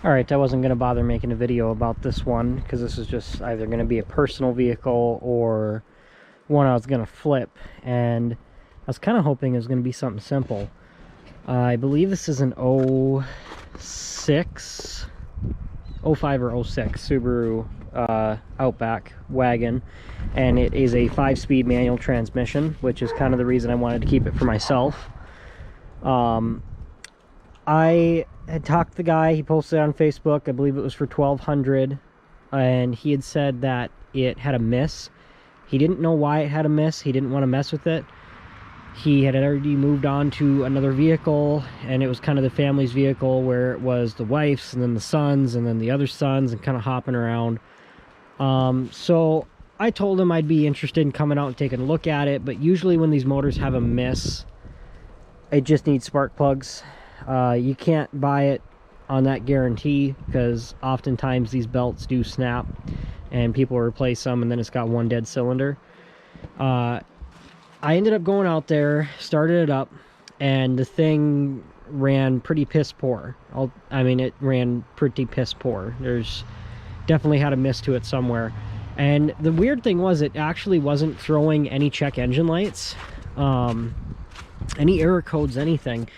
Alright, I wasn't going to bother making a video about this one because this is just either going to be a personal vehicle or one I was going to flip, and I was kind of hoping it was going to be something simple. I believe this is an 06, 05 or 06 Subaru Outback wagon, and it is a 5-speed manual transmission, which is kind of the reason I wanted to keep it for myself. I had talked to the guy, he posted it on Facebook, I believe it was for $1,200, and he had said that it had a miss. He didn't know why it had a miss, he didn't want to mess with it. He had already moved on to another vehicle, and it was kind of the family's vehicle where it was the wife's and then the son's and then the other sons and kind of hopping around. So I told him I'd be interested in coming out and taking a look at it, but usually when these motors have a miss, it just needs spark plugs. You can't buy it on that guarantee because oftentimes these belts do snap and people replace them and then it's got one dead cylinder. I ended up going out there, started it up, and the thing ran pretty piss poor. I mean, it ran pretty piss poor. There's definitely had a miss to it somewhere. And the weird thing was it actually wasn't throwing any check engine lights, any error codes, anything.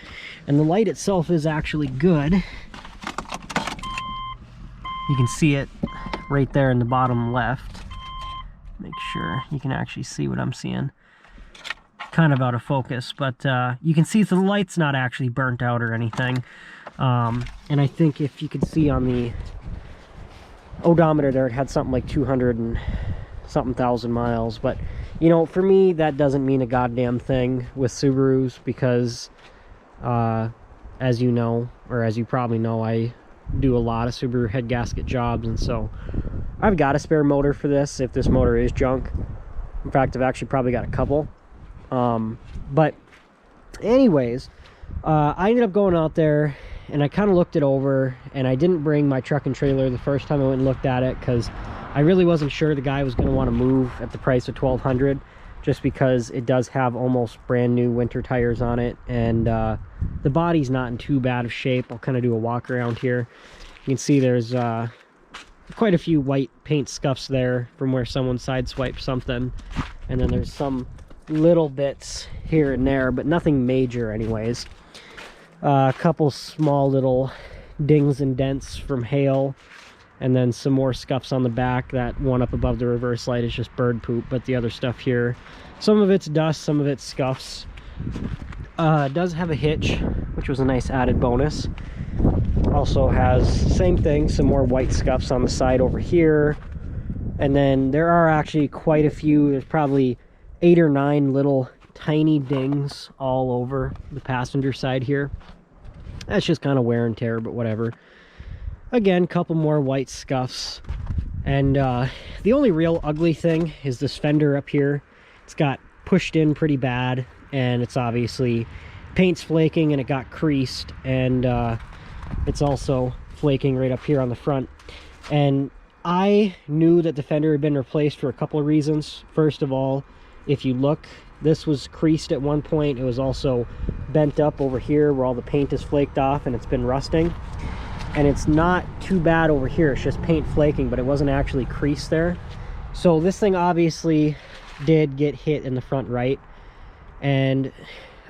And the light itself is actually good. You can see it right there in the bottom left. Make sure you can actually see what I'm seeing. Kind of out of focus, but you can see the light's not actually burnt out or anything. And I think if you could see on the odometer there, it had something like 200 and something thousand miles. But you know, for me, that doesn't mean a goddamn thing with Subarus because as you know, or as you probably know, I do a lot of Subaru head gasket jobs, and so I've got a spare motor for this if this motor is junk. In fact, I've actually probably got a couple. But anyways, I ended up going out there and I kind of looked it over, and I didn't bring my truck and trailer the first time I went and looked at it because I really wasn't sure the guy was going to want to move at the price of $1,200, just because it does have almost brand new winter tires on it, and the body's not in too bad of shape. I'll kind of do a walk around here. You can see there's quite a few white paint scuffs there from where someone sideswiped something, and then there's some little bits here and there, but nothing major anyways. A couple small little dings and dents from hail, and then some more scuffs on the back. That one up above the reverse light is just bird poop, but the other stuff here, some of it's dust, some of it's scuffs. It does have a hitch, which was a nice added bonus. Also has, same thing, some more white scuffs on the side over here, and then there are actually quite a few. There's probably 8 or 9 little tiny dings all over the passenger side here. That's just kind of wear and tear, but whatever. Again, couple more white scuffs, and the only real ugly thing is this fender up here. It's got pushed in pretty bad, and it's obviously paint's flaking and it got creased, and it's also flaking right up here on the front. And I knew that the fender had been replaced for a couple of reasons. First of all, if you look, this was creased at one point. It was also bent up over here where all the paint is flaked off and it's been rusting. And it's not too bad over here, it's just paint flaking, but it wasn't actually creased there. So this thing obviously did get hit in the front right, and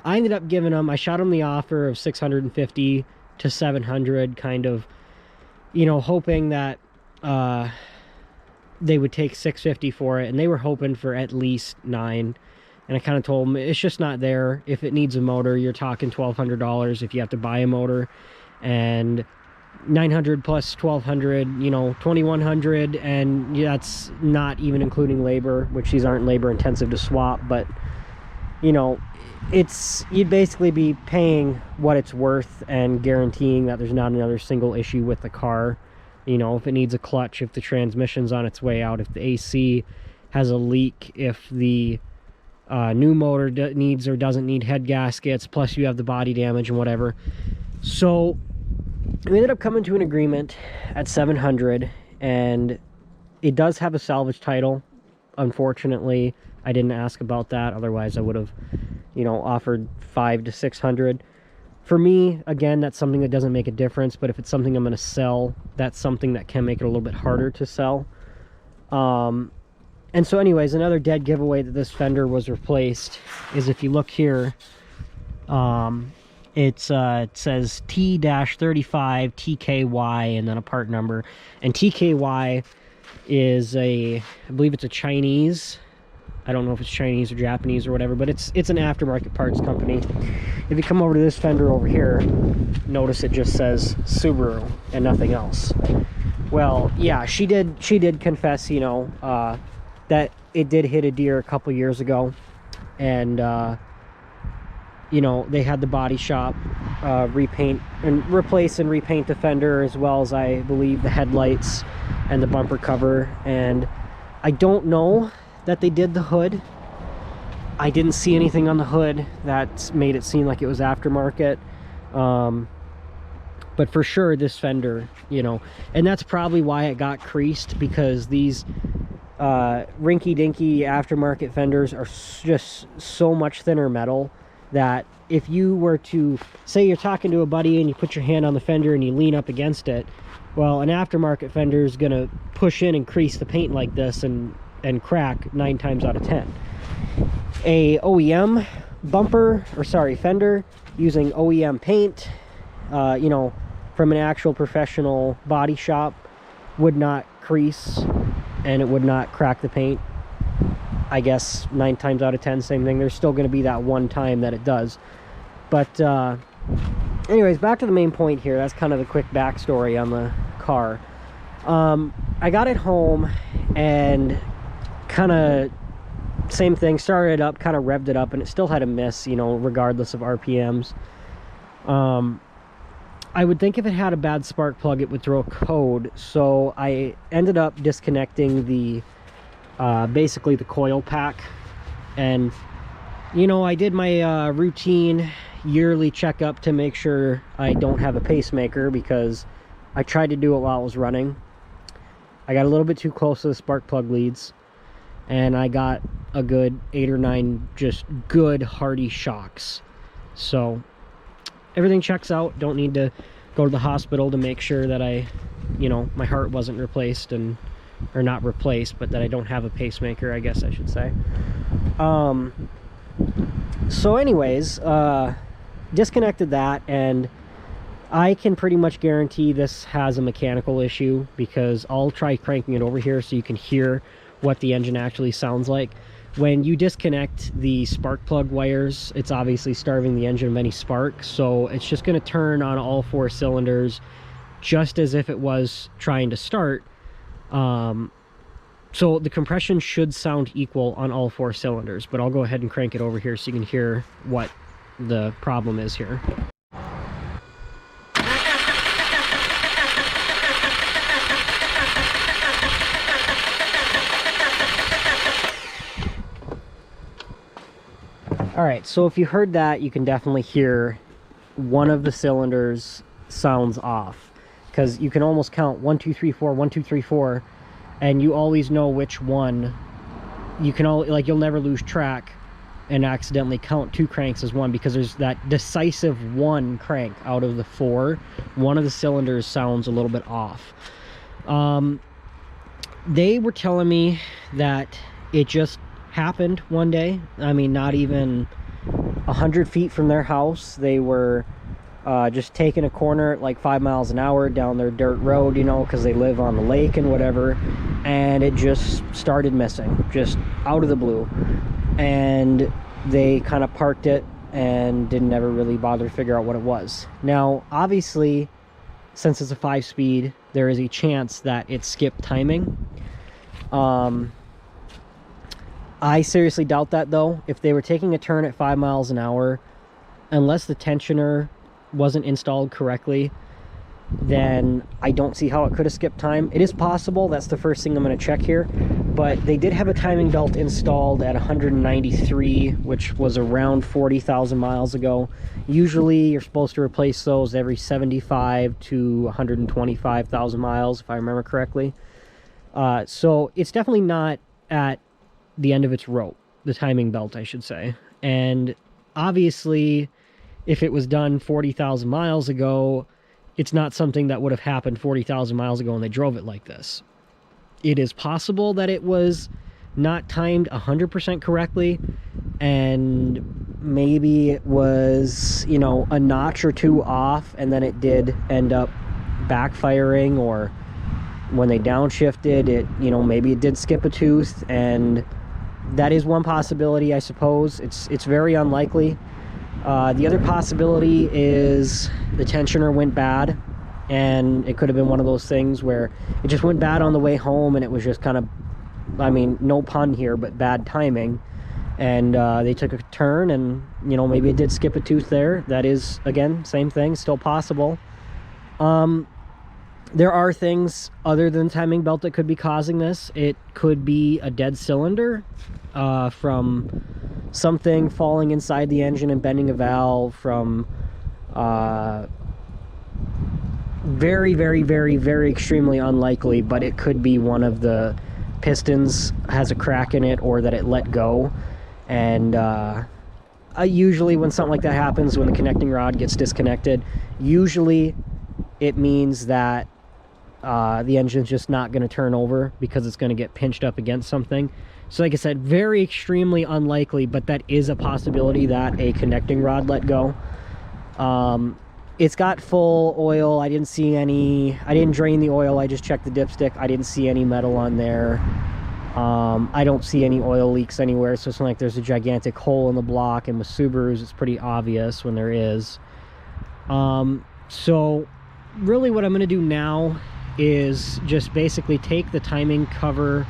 I ended up giving them, I shot them the offer of $650 to $700, kind of, you know, hoping that they would take $650 for it, and they were hoping for at least $900. And I kind of told them it's just not there. If it needs a motor, you're talking $1,200 if you have to buy a motor, and $900 plus $1,200, you know, $2,100, and that's not even including labor, which these aren't labor intensive to swap. But you know, you'd basically be paying what it's worth and guaranteeing that there's not another single issue with the car. You know, if it needs a clutch, if the transmission's on its way out, if the AC has a leak, if the new motor needs or doesn't need head gaskets, plus you have the body damage and whatever. So we ended up coming to an agreement at $700, and it does have a salvage title. Unfortunately, I didn't ask about that. Otherwise, I would have, you know, offered $500 to $600. For me, again, that's something that doesn't make a difference, but if it's something I'm going to sell, that's something that can make it a little bit harder to sell. And so anyways, another dead giveaway that this fender was replaced is, if you look here, it says T-35 TKY and then a part number. And TKY is I believe it's a Chinese, I don't know if it's Chinese or Japanese or whatever, but it's an aftermarket parts company. If you come over to this fender over here, notice it just says Subaru and nothing else. Well, yeah, she did confess, you know, that it did hit a deer a couple years ago, and you know, they had the body shop replace and repaint the fender, as well as, I believe, the headlights and the bumper cover. And I don't know that they did the hood. I didn't see anything on the hood that made it seem like it was aftermarket. But for sure, this fender, you know, and that's probably why it got creased, because these rinky-dinky aftermarket fenders are just so much thinner metal that if you were to, say you're talking to a buddy and you put your hand on the fender and you lean up against it, well, an aftermarket fender is going to push in and crease the paint like this and crack 9 times out of 10. A OEM bumper, or sorry, fender, using OEM paint, you know, from an actual professional body shop, would not crease and it would not crack the paint. I guess 9 times out of 10, same thing. There's still going to be that one time that it does. But anyways, back to the main point here. That's kind of the quick backstory on the car. I got it home and kind of same thing, started it up, kind of revved it up, and it still had a miss, you know, regardless of RPMs. I would think if it had a bad spark plug, it would throw a code. So I ended up disconnecting the basically the coil pack, and you know, I did my routine yearly checkup to make sure I don't have a pacemaker, because I tried to do it while it was running. I got a little bit too close to the spark plug leads, and I got a good 8 or 9 just good hearty shocks. So everything checks out. Don't need to go to the hospital to make sure that you know, my heart wasn't replaced, and or not replaced, but that I don't have a pacemaker, I guess I should say. So anyways, disconnected that, and I can pretty much guarantee this has a mechanical issue, because I'll try cranking it over here so you can hear what the engine actually sounds like. When you disconnect the spark plug wires, it's obviously starving the engine of any spark, so it's just going to turn on all 4 cylinders just as if it was trying to start. So the compression should sound equal on all 4 cylinders, but I'll go ahead and crank it over here so you can hear what the problem is here. All right, so if you heard that, you can definitely hear one of the cylinders sounds off, because you can almost count 1 2 3 4 1 2 3 4, and you always know which one. You can like, you'll never lose track and accidentally count 2 cranks as one, because there's that decisive 1 crank out of the 4. One of the cylinders sounds a little bit off. They were telling me that it just happened one day. I mean, not even 100 feet from their house. They were just taking a corner at like 5 miles an hour down their dirt road, you know, because they live on the lake and whatever, and it just started missing, just out of the blue. And they kind of parked it and didn't ever really bother to figure out what it was. Now, obviously, since it's a 5-speed, there is a chance that it skipped timing. I seriously doubt that, though. If they were taking a turn at 5 miles an hour, unless the tensioner wasn't installed correctly, then I don't see how it could have skipped time. It is possible. That's the first thing I'm going to check here. But they did have a timing belt installed at 193, which was around 40,000 miles ago. Usually, you're supposed to replace those every 75 to 125,000 miles, if I remember correctly. So it's definitely not at the end of its rope, the timing belt, I should say. And obviously, if it was done 40,000 miles ago, it's not something that would have happened 40,000 miles ago and they drove it like this. It is possible that it was not timed 100% correctly, and maybe it was, you know, a notch or two off, and then it did end up backfiring, or when they downshifted it, you know, maybe it did skip a tooth, and that is one possibility, I suppose. It's very unlikely. The other possibility is the tensioner went bad, and it could have been one of those things where it just went bad on the way home, and it was just kind of, I mean, no pun here, but bad timing. And they took a turn, and, you know, maybe it did skip a tooth there. That is, again, same thing, still possible. There are things other than timing belt that could be causing this. It could be a dead cylinder from something falling inside the engine and bending a valve, from very, very, very, very extremely unlikely, but it could be one of the pistons has a crack in it, or that it let go. And usually when something like that happens, when the connecting rod gets disconnected, usually it means that the engine's just not going to turn over because it's going to get pinched up against something. So like I said, very extremely unlikely, but that is a possibility that a connecting rod let go. It's got full oil. I didn't see any, I didn't drain the oil, I just checked the dipstick. I didn't see any metal on there. I don't see any oil leaks anywhere, so it's not like there's a gigantic hole in the block, and with Subarus it's pretty obvious when there is. So really what I'm going to do now is just basically take the timing cover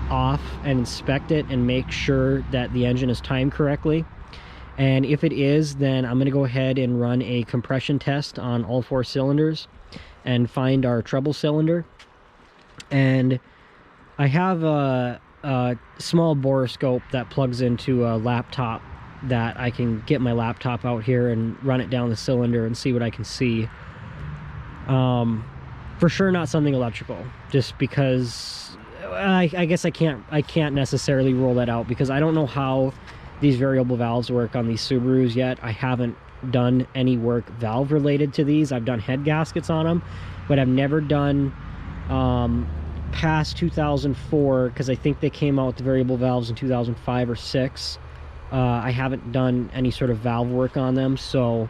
off and inspect it and make sure that the engine is timed correctly. And if it is, then I'm going to go ahead and run a compression test on all 4 cylinders and find our treble cylinder. And I have a small borescope that plugs into a laptop that I can get my laptop out here and run it down the cylinder and see what I can see. For sure not something electrical, just because I guess I can't necessarily rule that out, because I don't know how these variable valves work on these Subarus yet. I haven't done any work valve related to these. I've done head gaskets on them, but I've never done past 2004, because I think they came out with the variable valves in 2005 or 6. I haven't done any sort of valve work on them, so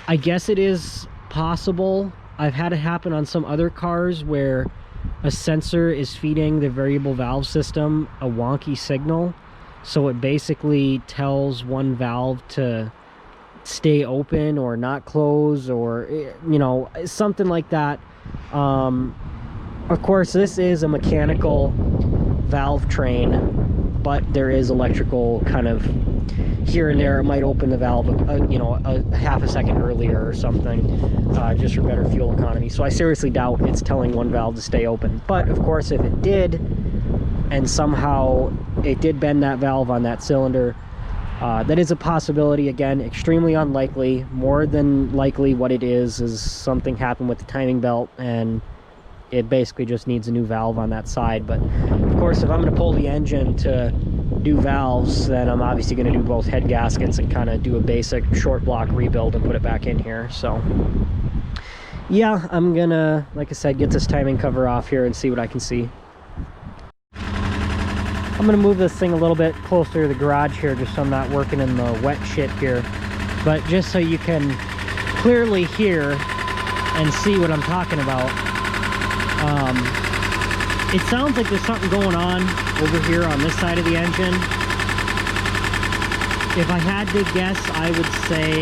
I guess it is possible. I've had it happen on some other cars where a sensor is feeding the variable valve system a wonky signal, so it basically tells one valve to stay open or not close, or, you know, something like that. Of course, this is a mechanical valve train, but there is electrical kind of here and there. It might open the valve, you know, a half a second earlier or something, just for better fuel economy. So I seriously doubt it's telling one valve to stay open. But of course, if it did, and somehow it did bend that valve on that cylinder, that is a possibility. Again, extremely unlikely. More than likely what it is something happened with the timing belt, and it basically just needs a new valve on that side. But of course, if I'm going to pull the engine to do valves, then I'm obviously going to do both head gaskets and kind of do a basic short block rebuild and put it back in here. So yeah, I'm gonna, like I said, get this timing cover off here and see what I can see. I'm gonna move this thing a little bit closer to the garage here, just so I'm not working in the wet shit here, but just so you can clearly hear and see what I'm talking about. It sounds like there's something going on over here on this side of the engine. If I had to guess, I would say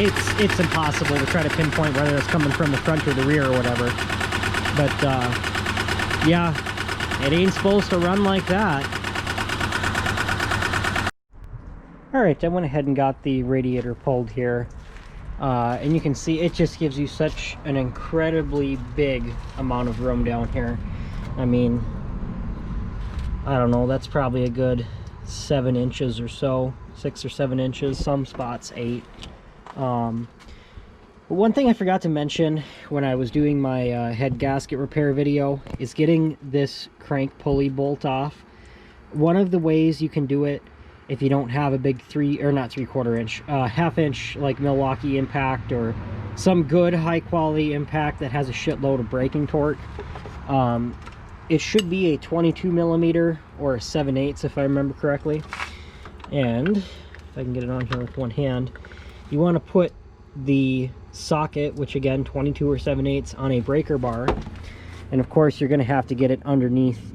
it's impossible to try to pinpoint whether it's coming from the front or the rear or whatever. But yeah, it ain't supposed to run like that. Alright, I went ahead and got the radiator pulled here. And you can see it just gives you such an incredibly big amount of room down here. I mean, I don't know, that's probably a good 7 inches or so, 6 or 7 inches, some spots 8. But one thing I forgot to mention when I was doing my head gasket repair video is getting this crank pulley bolt off. One of the ways you can do it if you don't have a big not 3/4 inch, half-inch like Milwaukee impact, or some good high quality impact that has a shitload of braking torque. It should be a 22 millimeter or a 7/8 if I remember correctly. And if I can get it on here with one hand, you want to put the socket, which again 22 or 7/8, on a breaker bar, and of course you're going to have to get it underneath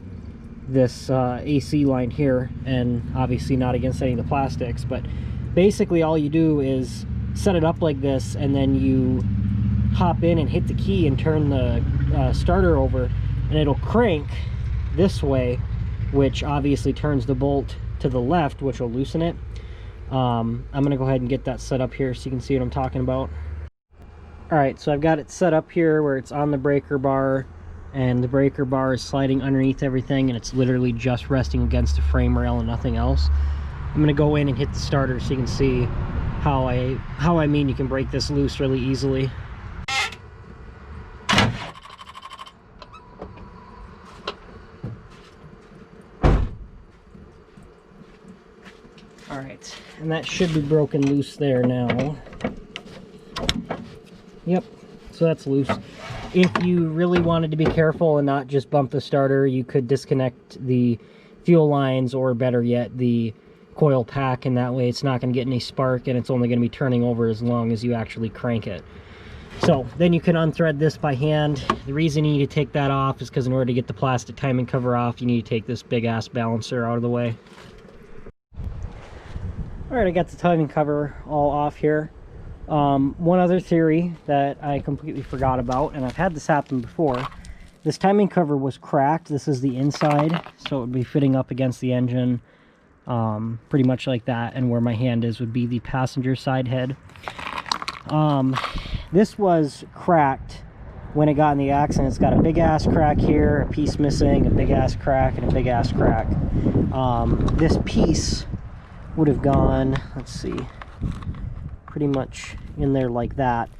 this AC line here, and obviously not against any of the plastics. But basically all you do is set it up like this, and then you hop in and hit the key and turn the starter over, and it'll crank this way, which obviously turns the bolt to the left, which will loosen it. I'm gonna go ahead and get that set up here so you can see what I'm talking about. All right, so I've got it set up here where it's on the breaker bar, and the breaker bar is sliding underneath everything, and it's literally just resting against the frame rail and nothing else. I'm gonna go in and hit the starter so you can see how I mean you can break this loose really easily. All right, and that should be broken loose there now. Yep, so that's loose. If you really wanted to be careful and not just bump the starter, you could disconnect the fuel lines, or better yet, the coil pack, and that way it's not going to get any spark, and it's only going to be turning over as long as you actually crank it. So then you can unthread this by hand. The reason you need to take that off is because in order to get the plastic timing cover off, you need to take this big ass balancer out of the way. Alright, I got the timing cover all off here. One other theory that I completely forgot about, and I've had this happen before. This timing cover was cracked. This is the inside, so it would be fitting up against the engine, pretty much like that, and where my hand is would be the passenger side head. This was cracked when it got in the accident. It's got a big ass crack here, a piece missing, a big ass crack, and a big ass crack. This piece would have gone, let's see, pretty much in there like that.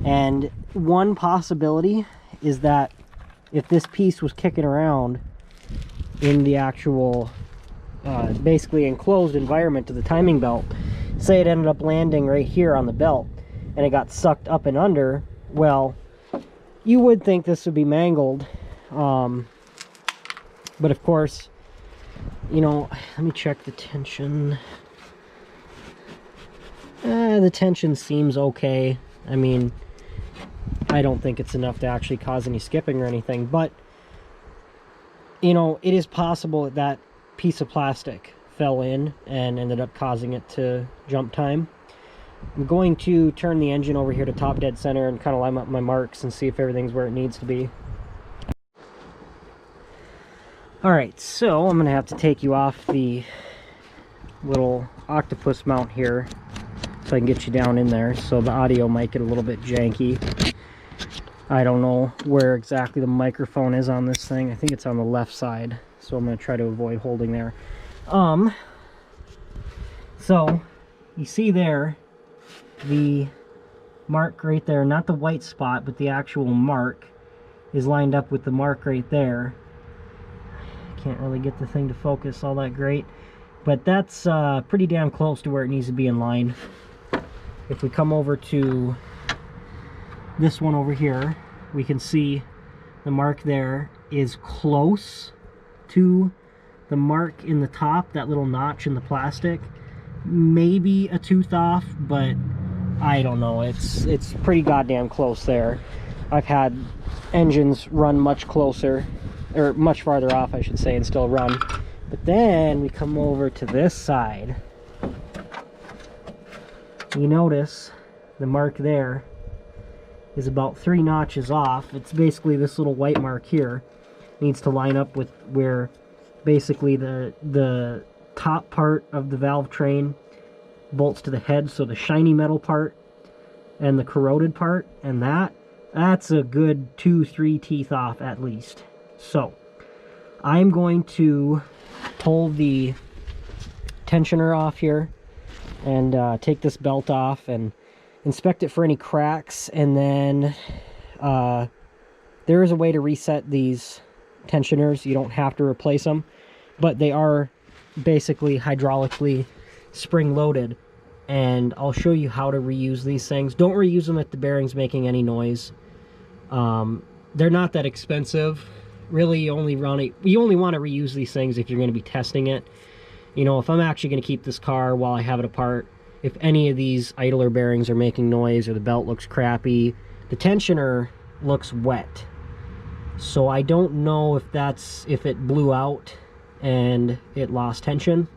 And one possibility is that if this piece was kicking around in the actual basically enclosed environment of the timing belt, say it ended up landing right here on the belt and it got sucked up and under, well, you would think this would be mangled, but of course, you know, let me check the tension. The tension seems okay. I mean, I don't think it's enough to actually cause any skipping or anything, but you know, it is possible that that piece of plastic fell in and ended up causing it to jump time. I'm going to turn the engine over here to top dead center and kind of line up my marks and see if everything's where it needs to be. Alright, so I'm going to have to take you off the little octopus mount here so I can get you down in there, so the audio might get a little bit janky. I don't know where exactly the microphone is on this thing. I think it's on the left side, so I'm going to try to avoid holding there. So you see there the mark right there, not the white spot, but the actual mark is lined up with the mark right there. Can't really get the thing to focus all that great, but that's pretty damn close to where it needs to be in line. If we come over to this one over here, we can see the mark there is close to the mark in the top, that little notch in the plastic. Maybe a tooth off, but I don't know. It's pretty goddamn close there. I've had engines run much closer, or much farther off, I should say, and still run. But then we come over to this side. You notice the mark there is about 3 notches off. It's basically this little white mark here needs to line up with where basically the top part of the valve train bolts to the head, so the shiny metal part and the corroded part, and that's a good 2-3 teeth off at least. So I'm going to pull the tensioner off here and take this belt off and inspect it for any cracks, and then there is a way to reset these tensioners. You don't have to replace them, but they are basically hydraulically spring loaded, and I'll show you how to reuse these things. Don't reuse them if the bearing's making any noise. They're not that expensive. Really, you only want to reuse these things if you're going to be testing it. You know, if I'm actually going to keep this car while I have it apart, if any of these idler bearings are making noise or the belt looks crappy, the tensioner looks wet. So I don't know if it blew out and it lost tension.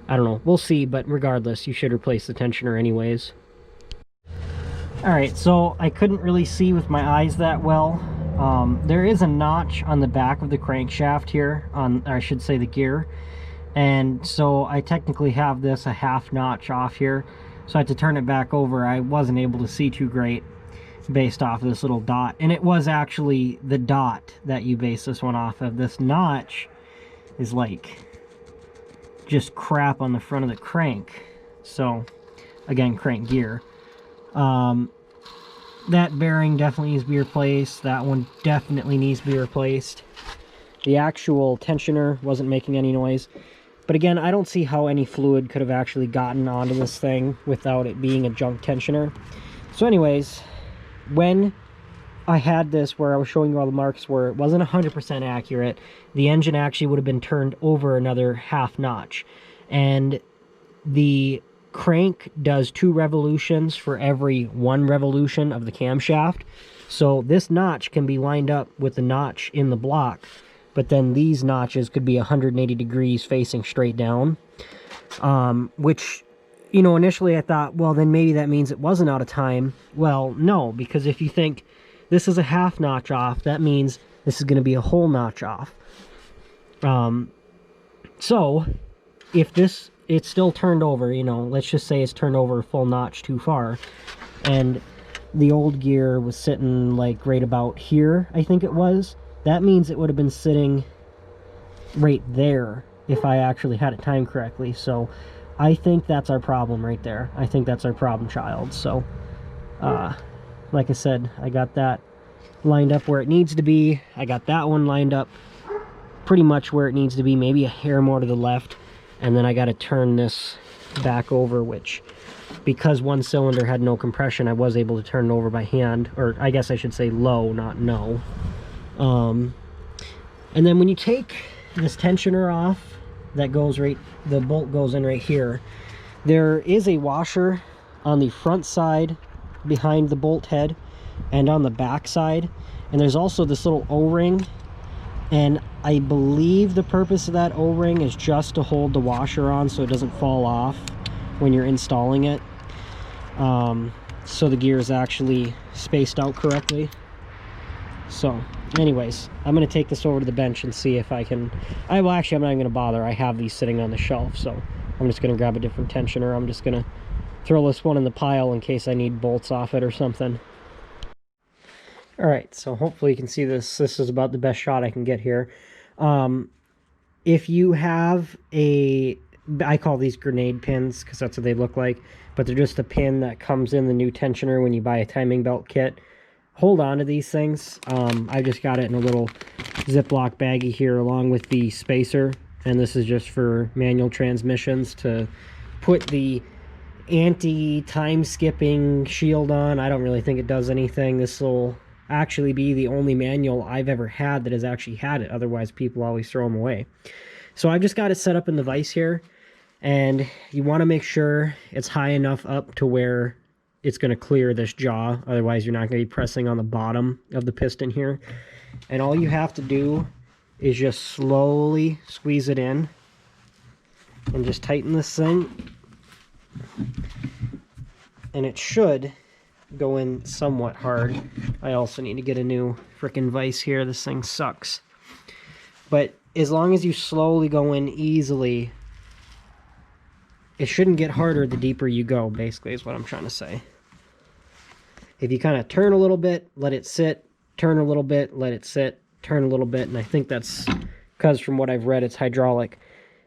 I don't know. We'll see, but regardless, you should replace the tensioner anyways. Alright, so I couldn't really see with my eyes that well. There is a notch on the back of the crankshaft here, I should say the gear. And so I technically have this a half notch off here. So I had to turn it back over. I wasn't able to see too great based off of this little dot. And it was actually the dot that you base this one off of. This notch is like just crap on the front of the crank. So again, crank gear. That bearing definitely needs to be replaced. That one definitely needs to be replaced. The actual tensioner wasn't making any noise. But again, I don't see how any fluid could have actually gotten onto this thing without it being a junk tensioner. So anyways, when I had this where I was showing you all the marks where it wasn't 100% accurate, the engine actually would have been turned over another half notch. And the crank does 2 revolutions for every 1 revolution of the camshaft. So this notch can be lined up with the notch in the block, but then these notches could be 180 degrees facing straight down. Which, you know, initially I thought, well, then maybe that means it wasn't out of time. Well, no, because if you think this is a half notch off, that means this is going to be a whole notch off. So if it's still turned over, you know, let's just say it's turned over a full notch too far, and the old gear was sitting like right about here, I think it was, that means it would have been sitting right there if I actually had it timed correctly. So I think that's our problem right there. I think that's our problem child. So like I said, I got that lined up where it needs to be. I got that one lined up pretty much where it needs to be, maybe a hair more to the left. And then I got to turn this back over, which, because one cylinder had no compression, I was able to turn it over by hand, or I guess I should say low, not no. And then when you take this tensioner off, that goes right, the bolt goes in right here. There is a washer on the front side behind the bolt head and on the back side, and there's also this little O-ring. And I believe the purpose of that O-ring is just to hold the washer on so it doesn't fall off when you're installing it. So the gear is actually spaced out correctly. So anyways, I'm going to take this over to the bench and see if I can... well, actually, I'm not even going to bother. I have these sitting on the shelf, so I'm just going to grab a different tensioner. I'm just going to throw this one in the pile in case I need bolts off it or something. Alright, so hopefully you can see this. This is about the best shot I can get here. If you have I call these grenade pins because that's what they look like, but they're just a pin that comes in the new tensioner when you buy a timing belt kit. Hold on to these things. I just got it in a little Ziploc baggie here along with the spacer, and this is just for manual transmissions to put the anti-time skipping shield on. I don't really think it does anything. This will actually be the only manual I've ever had that has actually had it. Otherwise, people always throw them away. So I've just got it set up in the vise here, and you want to make sure it's high enough up to where it's going to clear this jaw. Otherwise, you're not going to be pressing on the bottom of the piston here. And all you have to do is just slowly squeeze it in and just tighten this thing. And it should go in somewhat hard. I also need to get a new frickin' vise here. This thing sucks. But as long as you slowly go in easily, it shouldn't get harder the deeper you go, basically, is what I'm trying to say. If you kind of turn a little bit, let it sit, turn a little bit, let it sit, turn a little bit, and I think that's because from what I've read, it's hydraulic.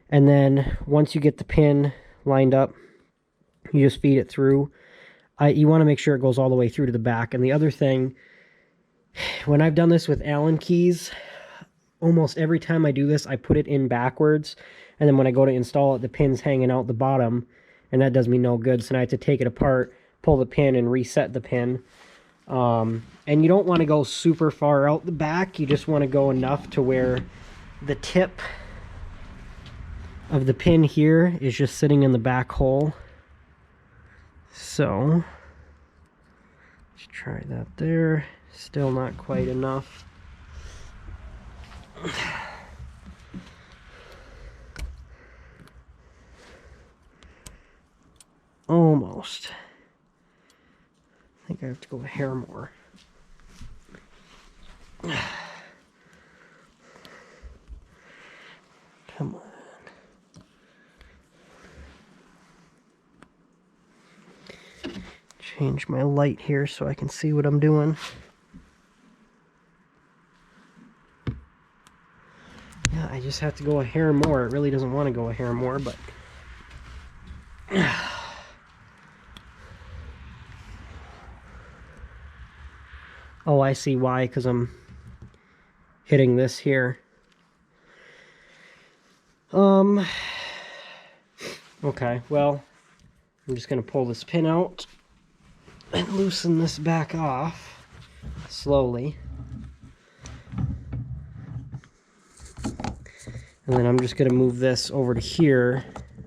And then once you get the pin lined up, you just feed it through. You want to make sure it goes all the way through to the back. And the other thing, when I've done this with Allen keys, almost every time I do this, I put it in backwards, and then when I go to install it, the pin's hanging out the bottom, and that does me no good. So now I have to take it apart, pull the pin, and reset the pin. And you don't want to go super far out the back. You just want to go enough to where the tip of the pin here is just sitting in the back hole. So let's try that there. Still not quite enough. Almost. I think I have to go a hair more. Come on. Change my light here so I can see what I'm doing. Yeah, I just have to go a hair more. It really doesn't want to go a hair more, but... Oh, I see why, because I'm hitting this here. Okay, well, I'm just going to pull this pin out and loosen this back off slowly. And then I'm just going to move this over to here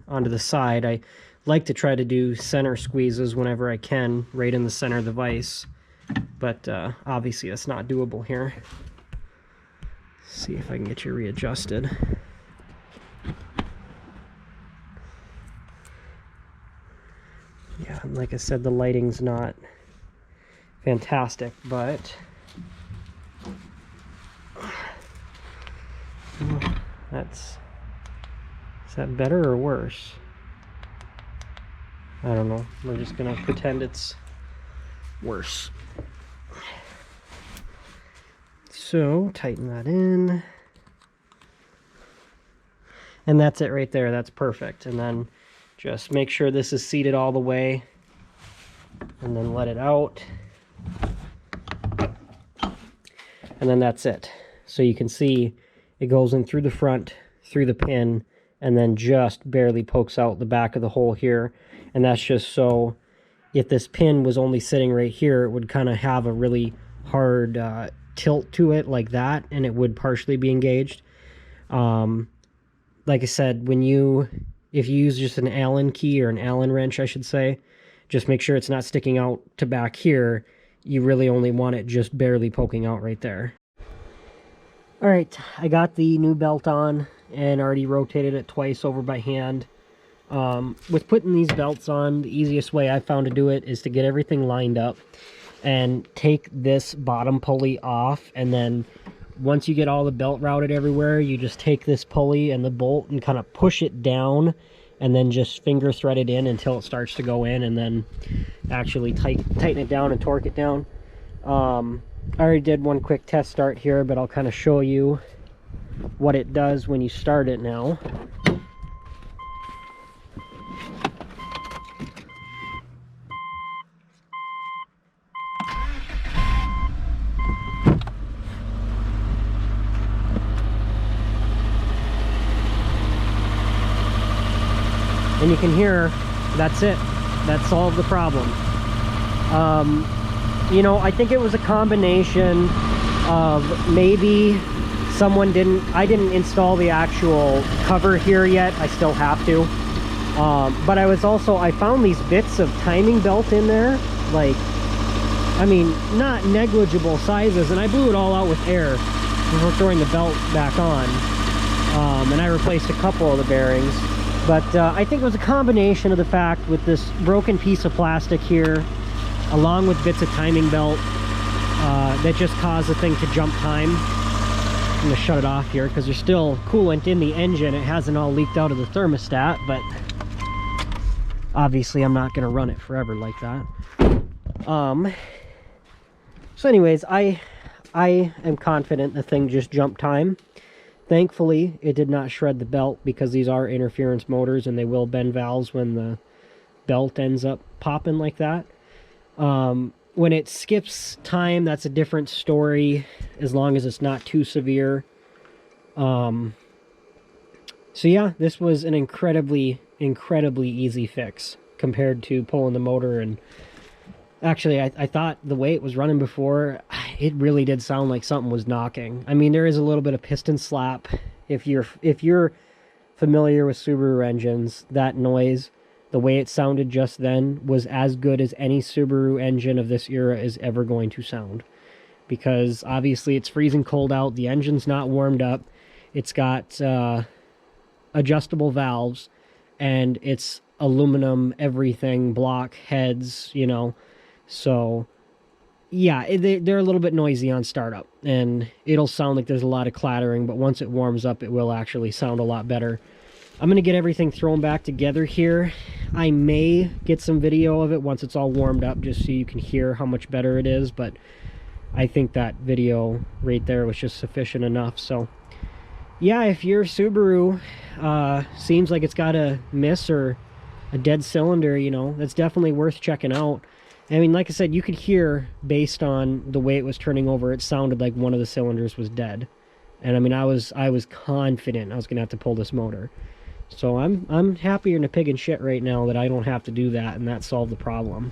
onto the side. I like to try to do center squeezes whenever I can, right in the center of the vise. But obviously that's not doable here. See if I can get you readjusted. Yeah, and like I said, the lighting's not fantastic, but is that better or worse? I don't know. We're just gonna pretend it's worse. So tighten that in, and that's it right there. That's perfect. And then just make sure this is seated all the way, and then let it out, and then that's it. So you can see it goes in through the front, through the pin, and then just barely pokes out the back of the hole here. And that's just so if this pin was only sitting right here, it would kind of have a really hard tilt to it like that, and it would partially be engaged. Like I said, if you use just an Allen key, or an Allen wrench I should say, just make sure it's not sticking out to back here. You really only want it just barely poking out right there. Alright, I got the new belt on and already rotated it twice over by hand. With putting these belts on, the easiest way I found to do it is to get everything lined up and take this bottom pulley off, and then once you get all the belt routed everywhere, you just take this pulley and the bolt and kind of push it down, and then just finger thread it in until it starts to go in, and then actually tighten it down and torque it down. I already did one quick test start here, but I'll kind of show you what it does when you start it now. And you can hear, that's it. That solved the problem. You know, I think it was a combination of maybe I didn't install the actual cover here yet. I still have to. But I found these bits of timing belt in there. Like, I mean, not negligible sizes. And I blew it all out with air before throwing the belt back on. And I replaced a couple of the bearings. But I think it was a combination of the fact with this broken piece of plastic here, along with bits of timing belt, that just caused the thing to jump time. I'm going to shut it off here because there's still coolant in the engine. It hasn't all leaked out of the thermostat, but obviously I'm not going to run it forever like that. So anyways, I am confident the thing just jumped time. Thankfully, it did not shred the belt, because these are interference motors and they will bend valves when the belt ends up popping like that. When it skips time, that's a different story, as long as it's not too severe. So yeah, this was an incredibly easy fix compared to pulling the motor. And actually, I thought the way it was running before, it really did sound like something was knocking. I mean, there is a little bit of piston slap. If you're familiar with Subaru engines, that noise, the way it sounded just then, was as good as any Subaru engine of this era is ever going to sound. Because obviously it's freezing cold out, the engine's not warmed up, it's got adjustable valves, and it's aluminum everything, block heads, you know. So yeah, they're a little bit noisy on startup, and it'll sound like there's a lot of clattering, but once it warms up, it will actually sound a lot better. I'm going to get everything thrown back together here. I may get some video of it once it's all warmed up, just so you can hear how much better it is, but I think that video right there was just sufficient enough. So yeah, if your Subaru seems like it's got a miss or a dead cylinder, you know, that's definitely worth checking out. I mean, like I said, you could hear, based on the way it was turning over, it sounded like one of the cylinders was dead. And I mean, I was confident I was gonna have to pull this motor. So I'm happier than a pig in shit right now that I don't have to do that, and that solved the problem.